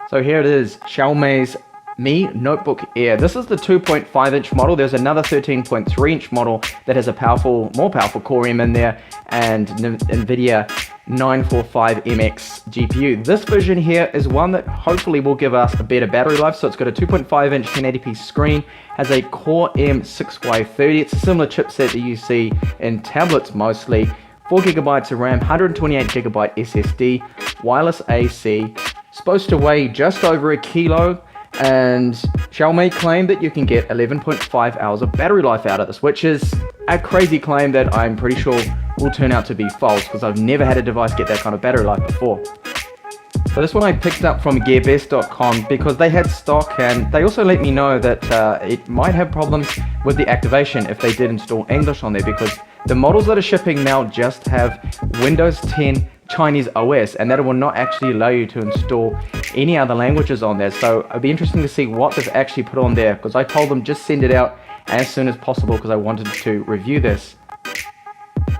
So here it is, Xiaomi's Mi Notebook Air. This is the 2.5 inch model. There's another 13.3 inch model that has a more powerful Core M in there and Nvidia 945MX GPU. This version here is one that hopefully will give us a better battery life. So it's got a 2.5 inch 1080p screen, has a Core M6Y30. It's a similar chipset that you see in tablets mostly. 4 GB of RAM, 128 GB SSD, wireless AC, supposed to weigh just over a kilo. And Xiaomi claim that you can get 11.5 hours of battery life out of this, which is a crazy claim that I'm pretty sure will turn out to be false, because I've never had a device get that kind of battery life before. So this one I picked up from gearbest.com because they had stock, and they also let me know that it might have problems with the activation if they did install English on there, because the models that are shipping now just have Windows 10 Chinese OS, and that will not actually allow you to install any other languages on there. So it'd be interesting to see what they've actually put on there, because I told them just send it out as soon as possible because I wanted to review this.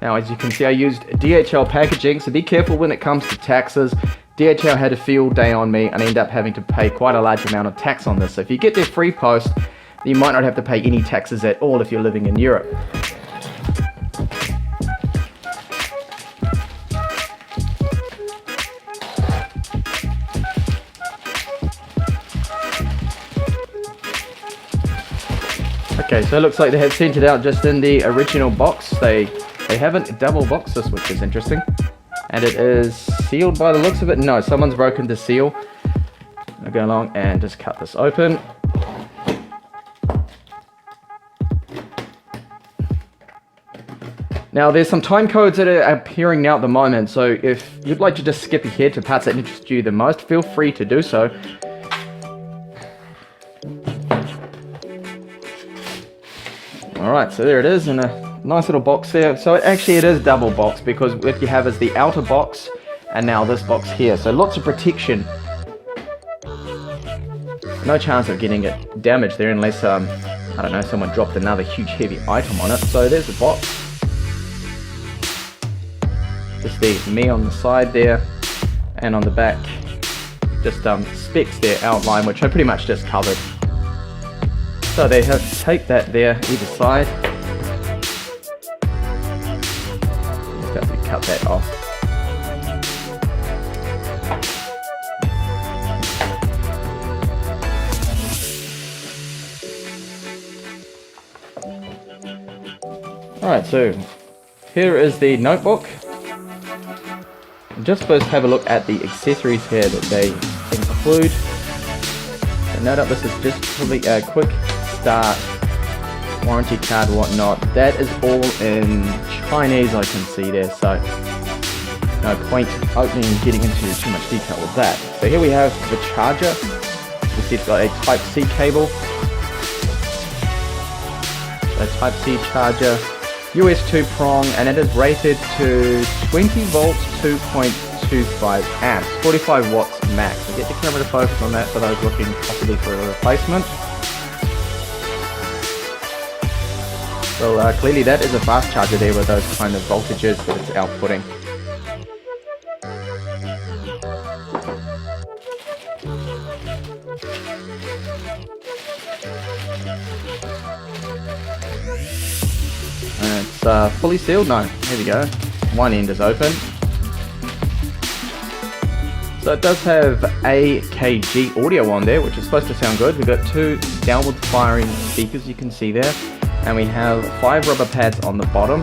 Now, as you can see, I used DHL packaging, so be careful when it comes to taxes. DHL had a field day on me and I ended up having to pay quite a large amount of tax on this. So if you get their free post, you might not have to pay any taxes at all if you're living in Europe. Okay, so it looks like they have sent it out just in the original box. They haven't double boxed this, which is interesting. And it is sealed by the looks of it. No, someone's broken the seal. I'll go along and just cut this open. Now there's some time codes that are appearing now at the moment, so if you'd like to just skip ahead to parts that interest you the most, feel free to do so. Alright, so there it is in a nice little box there. So it is double box, because what you have is the outer box and now this box here. So lots of protection. No chance of getting it damaged there unless, I don't know, someone dropped another huge heavy item on it. So there's the box. Just the Mi on the side there, and on the back, just specs there outline, which I pretty much just covered. So they have taped that there either side. Just have to cut that off. Alright, so here is the notebook. Just first have a look at the accessories here that they include. So note up, this is just probably a quick start warranty card, whatnot. That is all in Chinese, I can see there, so no point opening and getting into too much detail with that. So here we have the charger. You see it's got a Type-C cable, a Type-C charger, US 2 prong, and it is rated to 20 volts, 2.25 amps, 45 watts max. So get the camera to focus on that for those looking possibly for a replacement. So clearly that is a fast charger there with those kind of voltages that it's outputting. And it's fully sealed. No, here we go. One end is open. So it does have AKG audio on there, which is supposed to sound good. We've got two downward firing speakers you can see there. And we have 5 rubber pads on the bottom.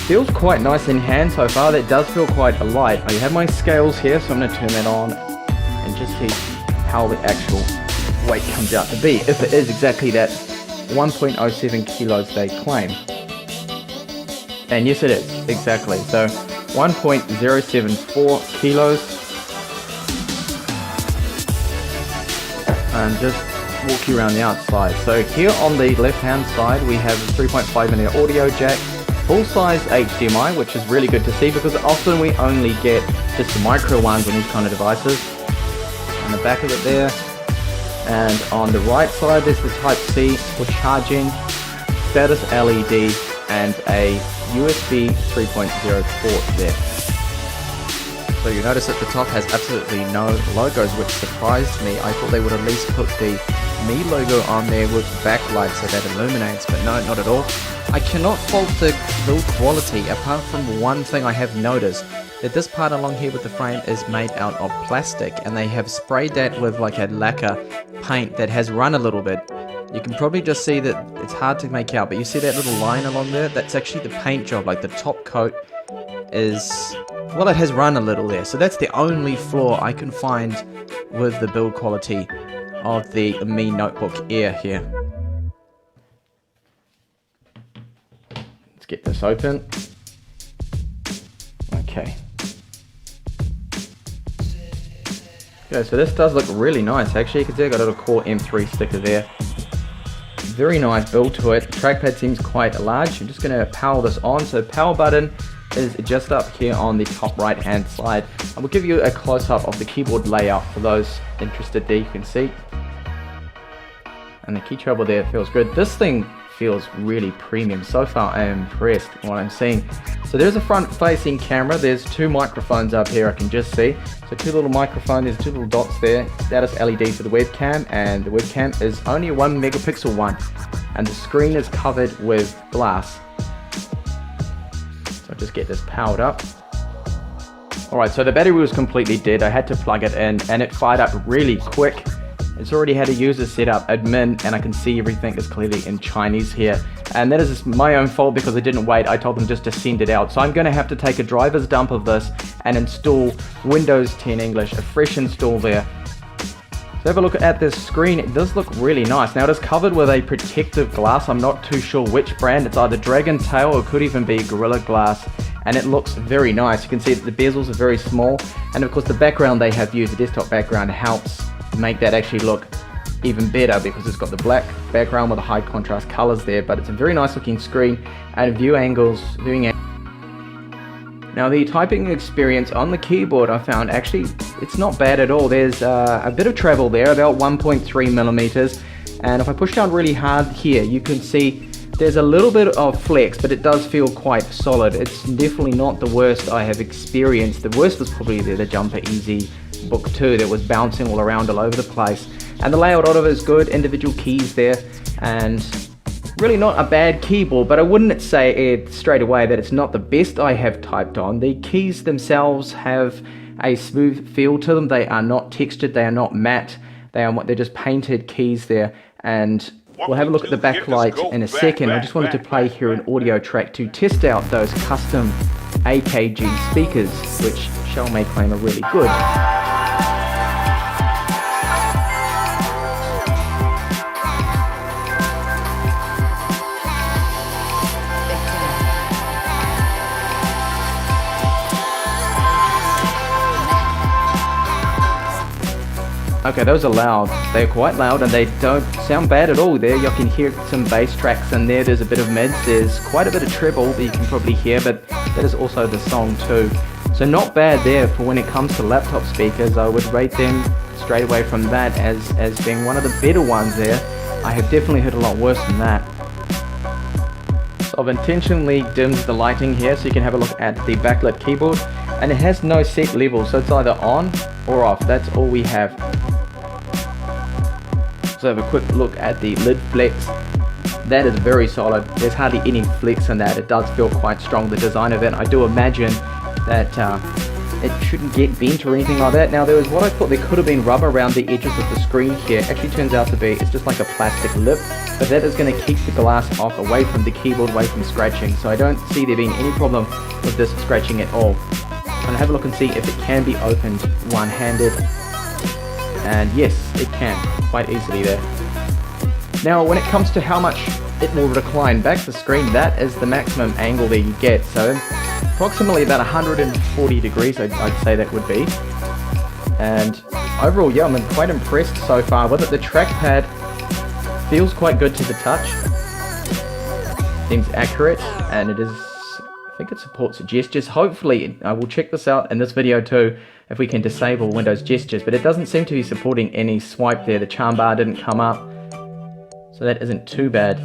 Feels quite nice in hand so far. That does feel quite light. I have my scales here, so I'm going to turn that on and just see how the actual weight comes out to be, if it is exactly that 1.07 kilos they claim. And yes, it is, exactly. So 1.074 kilos. And just walk you around the outside. So here on the left hand side we have a 3.5mm audio jack, full size HDMI, which is really good to see because often we only get just the micro ones on these kind of devices. On the back of it there, and on the right side there's the Type-C for charging, status LED, and a USB 3.0 port there. So you notice at the top has absolutely no logos, which surprised me. I thought they would at least put the Mi logo on there with backlight so that illuminates, but no, not at all. I cannot fault the build quality, apart from one thing I have noticed, that this part along here with the frame is made out of plastic, and they have sprayed that with like a lacquer paint that has run a little bit. You can probably just see that it's hard to make out, but you see that little line along there? That's actually the paint job, like the top coat is, well, it has run a little there. So that's the only flaw I can find with the build quality of the Mi Notebook Air here. Let's get this open. Okay. Okay, so this does look really nice actually. You can see I got a little Core M3 sticker there. Very nice build to it. The trackpad seems quite large. I'm just going to power this on. So the power button is just up here on the top right hand side. I will give you a close-up of the keyboard layout for those interested there. You can see, and the key travel there feels good. This thing feels really premium. So far I am impressed with what I'm seeing. So there's a front facing camera. There's two microphones up here I can just see. So two little microphones, there's two little dots there. Status LED for the webcam, and the webcam is only a 1 megapixel one, and the screen is covered with glass. So I'll just get this powered up. Alright, so the battery was completely dead. I had to plug it in and it fired up really quick. It's already had a user set up admin, and I can see everything is clearly in Chinese here. And that is my own fault because I didn't wait. I told them just to send it out. So I'm going to have to take a driver's dump of this and install Windows 10 English, a fresh install there. So have a look at this screen. It does look really nice. Now it is covered with a protective glass. I'm not too sure which brand. It's either Dragon Tail or it could even be Gorilla Glass. And it looks very nice. You can see that the bezels are very small. And of course the background they have used, the desktop background, helps make that actually look even better because it's got the black background with the high contrast colors there. But it's a very nice looking screen, and viewing angles. Now the typing experience on the keyboard, I found actually it's not bad at all. There's a bit of travel there, about 1.3 millimeters, and if I push down really hard here, you can see there's a little bit of flex, but it does feel quite solid. It's definitely not the worst I have experienced. The worst was probably the Jumper Easy Book 2 that was bouncing all around all over the place. And the layout of it is good, individual keys there, and really not a bad keyboard, but I wouldn't say it straight away that it's not the best I have typed on. The keys themselves have a smooth feel to them. They are not textured, they are not matte, they're just painted keys there. And we'll have a look at the backlight in a second. I just wanted to play here an audio track to test out those custom AKG speakers, which Xiaomi claim are really good. Okay, those are loud. They're quite loud and they don't sound bad at all there. You can hear some bass tracks in there. There's a bit of mids. There's quite a bit of treble that you can probably hear, but that is also the song too. So not bad there for when it comes to laptop speakers. I would rate them straight away from that as being one of the better ones there. I have definitely heard a lot worse than that. So I've intentionally dimmed the lighting here so you can have a look at the backlit keyboard, and it has no set level, so it's either on or off. That's all we have. So have a quick look at the lid flex. That is very solid. There's hardly any flex in that. It does feel quite strong, the design of it. I do imagine that it shouldn't get bent or anything like that. Now there was what I thought there could have been rubber around the edges of the screen here. Actually turns out to be, it's just like a plastic lip, but that is going to keep the glass off, away from the keyboard, away from scratching. So I don't see there being any problem with this scratching at all. I'm going to have a look and see if it can be opened one-handed. And yes, it can, quite easily there. Now when it comes to how much it will recline back the screen, that is the maximum angle that you get. So approximately about 140 degrees I'd say that would be. And overall, yeah, I'm quite impressed so far with it. The trackpad feels quite good to the touch. Seems accurate, and it is, I think it supports gestures. Hopefully, I will check this out in this video too, if we can disable Windows gestures, but it doesn't seem to be supporting any swipe there. The charm bar didn't come up, so that isn't too bad.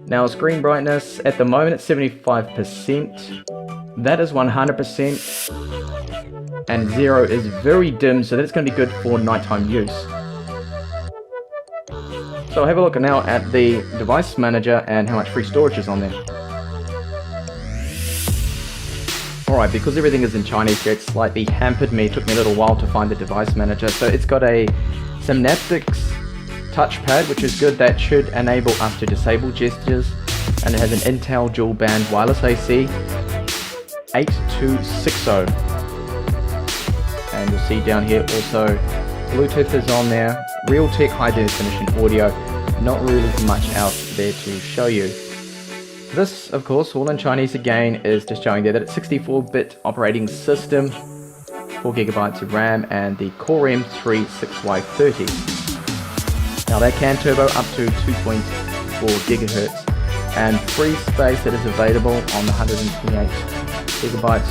Now screen brightness, at the moment it's 75%. That is 100%. and 0 is very dim, so that's going to be good for nighttime use. So I'll have a look now at the device manager and how much free storage is on there. Alright, because everything is in Chinese here, it slightly hampered me. It took me a little while to find the device manager. So it's got a Synaptics touchpad, which is good. That should enable us to disable gestures. And it has an Intel dual band wireless AC 8260. And you'll see down here also Bluetooth is on there. Realtek high definition audio. Not really much else there to show you. This, of course, all in Chinese again, is just showing there that it's 64-bit operating system, 4GB of RAM, and the Core M3 6Y30. Now that can turbo up to 2.4 GHz, and free space that is available on the 128GB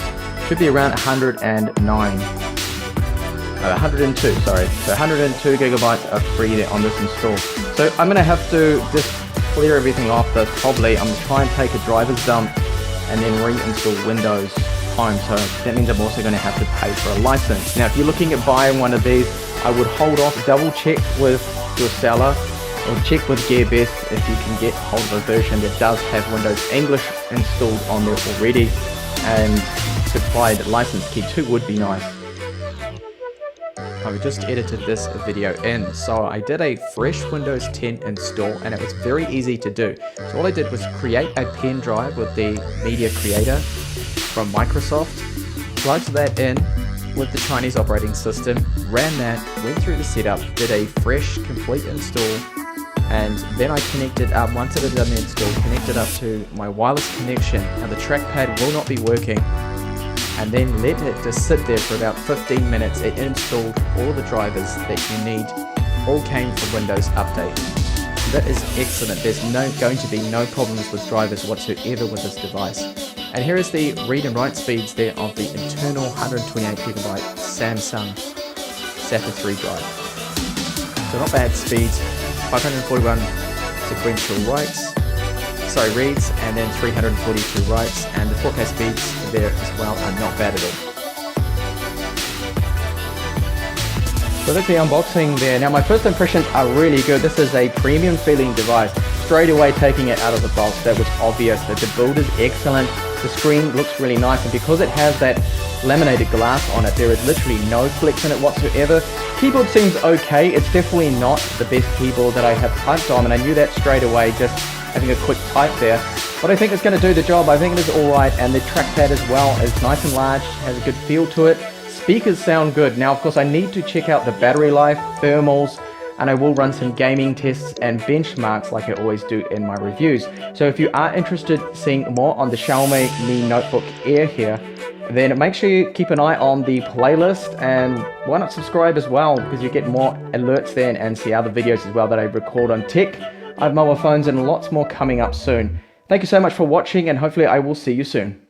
should be around 102, sorry. So 102 GB of free there on this install. So I'm going to have to just clear everything off this probably. I'm going to try and take a driver's dump and then reinstall Windows Home. So that means I'm also going to have to pay for a license. Now if you're looking at buying one of these, I would hold off, double check with your seller or check with Gearbest if you can get hold of a version that does have Windows English installed on there already, and supplied license key too would be nice. I've just edited this video in, so I did a fresh Windows 10 install and it was very easy to do. So all I did was create a pen drive with the Media Creator from Microsoft, plugged that in with the Chinese operating system, ran that, went through the setup, did a fresh complete install, and then I connected up, once it had done the install, connected up to my wireless connection. Now the trackpad will not be working, and then let it just sit there for about 15 minutes. It installed all the drivers that you need, all came from Windows Update. So that is excellent. There's going to be no problems with drivers whatsoever with this device. And here is the read and write speeds there of the internal 128GB Samsung SATA 3 drive. So not bad speeds, 541 sequential reads, and then 342 writes, and the 4K speeds there as well are not bad at all. So that's the unboxing there. Now my first impressions are really good. This is a premium feeling device. Straight away taking it out of the box, that was obvious. That the build is excellent, the screen looks really nice, and because it has that laminated glass on it, there is literally no flex in it whatsoever. Keyboard seems okay. It's definitely not the best keyboard that I have typed on, and I knew that straight away just having a quick type there. But I think it's going to do the job. I think it is alright, and the trackpad as well is nice and large, has a good feel to it. Speakers sound good. Now of course I need to check out the battery life, thermals, and I will run some gaming tests and benchmarks like I always do in my reviews. So if you are interested in seeing more on the Xiaomi Mi Notebook Air here, then make sure you keep an eye on the playlist, and why not subscribe as well, because you get more alerts then and see other videos as well that I record on tech. I have mobile phones and lots more coming up soon. Thank you so much for watching, and hopefully I will see you soon.